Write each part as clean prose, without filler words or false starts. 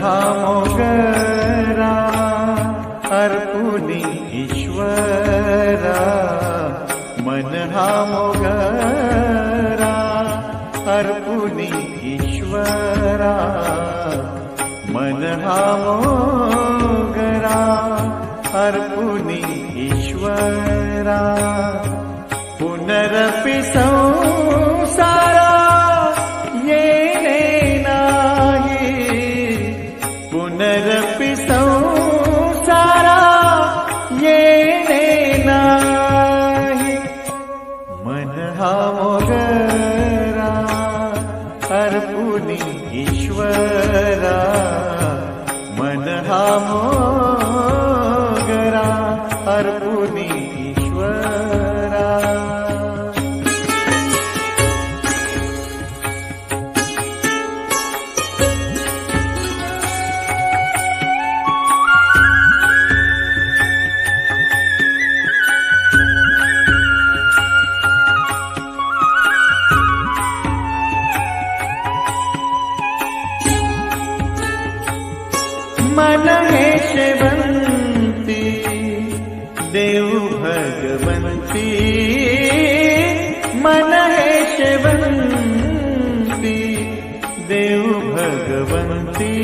हा मोगरा अर्पुनी ईश्वरा, मन हा मोगरा अर्पुनी ईश्वरा, मन हा मोगरा अर्पुनी ईश्वरा. पुनरपि संसारा येणे नाही, पुनरपि संसारा येणे नाही. मन हा मोगरा अर्पुनी ईश्वरा, मन हा मोगरा अर्पुनी ईश्वरा. मन हे शेवंती देव भगवंती, मन हे शेवंती देव भगवंती.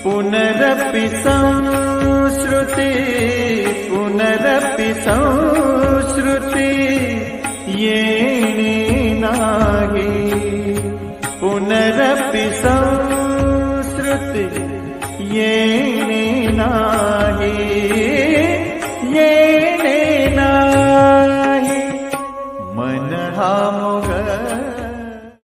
पुनरपि संस्कृती, पुनरपि संस्कृती येणे नाही, पुनरपि संस्कृती येणे नाही.